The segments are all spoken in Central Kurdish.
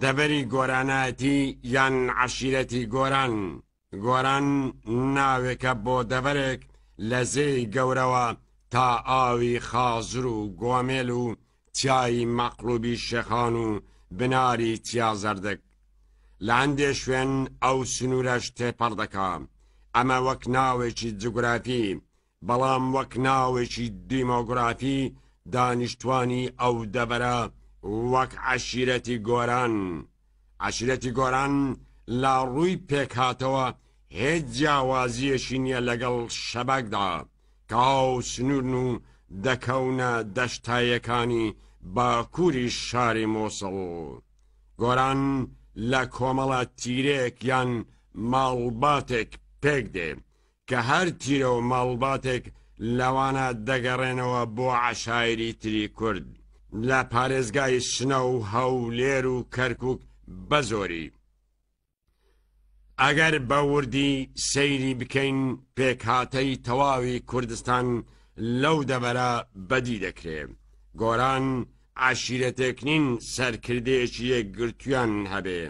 دەبەری گۆرانایەتی یان عەشیرەتی گۆران. گۆران ناوێکە بۆ دەبەرێک لە زێی گەورەوە تا ئاوی خازر و گۆمێل و تیای مەقلوبی شێخان و بناری تیا زەردەک. لە هەندێک شوێن ئەو سنوورەش تێپەڕ دەکا. ئەمە وەک ناوێکی جوگرافی، بەڵام وەک ناوێکی دیمۆگرافی دانیشتوانی ئەو دەبەرە وەک عەشیرەتی گۆران. عەشیرەتی گۆران لە ڕووی پێکهاتەوە هیچ جیاوازیەشی نییە لەگەڵ شەبەکدا کە ئەو سنوورن و دەکەونە دەشتایەکانی باکووری شاری مۆسڵ. گۆران لە کۆمەڵە تیرێک یان ماڵباتێک پێک دێ کە هەر تیرە و ماڵباتێک لەوانە دەگەڕێنەوە بۆ عەشایری تری کورد لە پارێزگای شنە و هەولێر و کەرکووک بەزۆری. ئەگەر بە وردی سەیری بکەین پێکهاتەی تەواوی کوردستان لەو دەبەرە بەدی دەکرێت. گۆران عەشیرەتێک نین سەرکردەیەکی یەکگرتوویان هەبێ،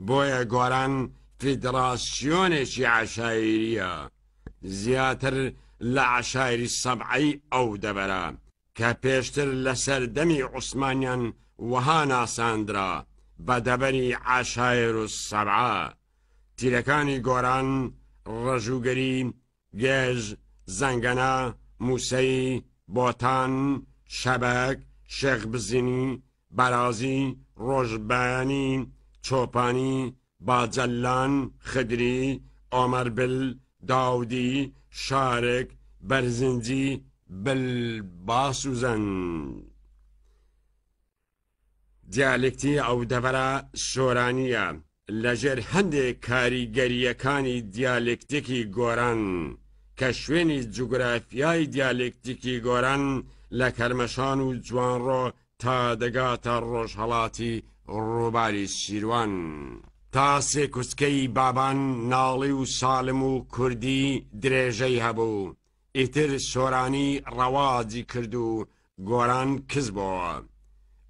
بۆیە گۆران فیدراسیۆنێکی عەشایریە، زیاتر لە عەشایری سەبعەی ئەو دەبەرە کە پێشتر لە سەردەمی عوسمانیان وەها ناساندرا بە دەبەری عەشایر و سەبعە. تیرەکانی گۆران ڕەژوگەری، گێژ، زەنگەنە، موسەی، بۆتان، شەبەک، شێخبزینی، بەرازی، ڕۆژبەیانی، چۆپانی، باجەلان، خدری، ئۆمەربل، داودی، شارک، بەرزنجی، بلباسوزەن. دیالێکتی ئەو دەبەرە سۆرانیە لەژێر هەندێک کاریگەریەکانی دیالێکتێکی گۆران کە شوێنی جوگرافیای دیالێکتێکی گۆران لە کەرمەشان و جوانڕۆ تا دەگاتە ڕۆژهەڵاتی ڕووباری سیروان. تا سێ کوچکەی بابان ناڵی و ساڵم و کوردی درێژەی هەبوو. ئیتر سۆرانی ڕەواجی کرد و گۆران کز بۆوە.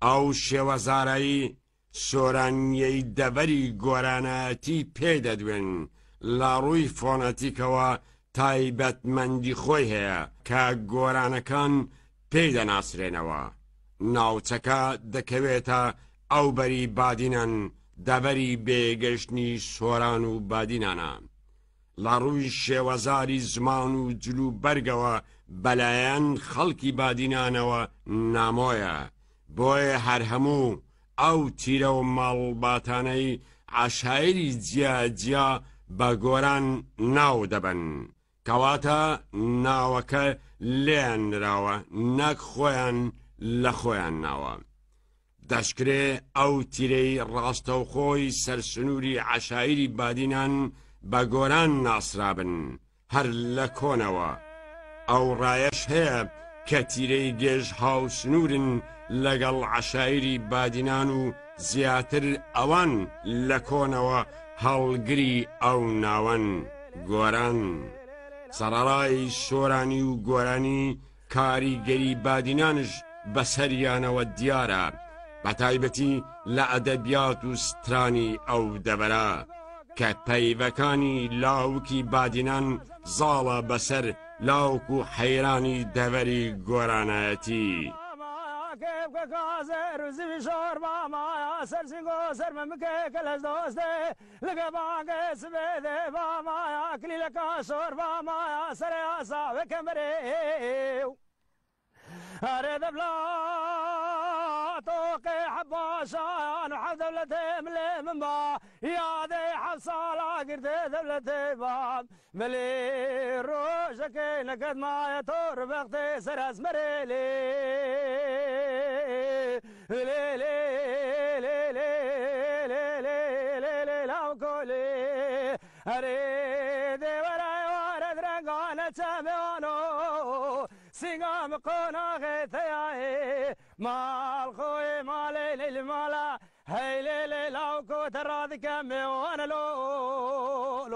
ئەو شێوەزارایی سۆرانیەی دەبەری گۆرانایەتی پێدەدوێن لە ڕووی فۆنەتیکەوە تایبەتمەندی خۆی هەیە کە گۆرانەکان پێدەناسرێنەوە. ناوچەکە دەکەوێتە ئەو بەری بادینان دەبەری بێگەشتنی سۆران و بادینانە. لە ڕووی شێوەزاری زمان و جلو بەرگەوە بەلایەن خەڵکی بادینانەوە نامۆیە، بۆیە هەر هەموو ئەو تیرە و ماڵباتانەی عەشایری جیاجیا بە گۆران ناو دەبن، کەواتە ناوەکە لێیان نراوە نەک خۆیان لە خۆیان ناوە. دەشکرێ ئەو تیرەی ڕاستەوخۆی سەرسنووری عەشایری بادینان بە گۆران ناسرابن هەر لە کۆنەوە. ئەو ڕایەش هەیە کە تیرەی گێژ هاوسنوورن لەگەڵ عەشایری بادینان و زیاتر ئەوان لە کۆنەوە هەڵگری ئەو ناوەن گۆران. سەرەڕای سۆرانی و گۆرانی کاریگەری بادینانش بەسەریانەوە دیارە، بەتایبەتی لە ئەدەبیات و سترانی ئەو دەبەرە کە پەیوەکانی لاوکی بادینان زاڵە بەسەر لاوک و حەیرانی دەبەری گۆرانایەتی. كازر وزبشور باما سرسنگو سرممكه كلش دوسته لقبانك سبيده باما كلي لكاشور باما سريا ساوي كمريو أريد بلا توقي حباشان وحب دولتي ملي من با يا دي حصالة قرد دولتي باب ملي روشكي نقد ما يطور بختي سرس مريلي لي لي لي لي لي لي لي لي لو كولي أريد وراي وارد رنقانة تبيانو سيقام قونا غيثياي مال خوي مالي للمالا هاي لي لي لو كنت راضي كمي وانا لو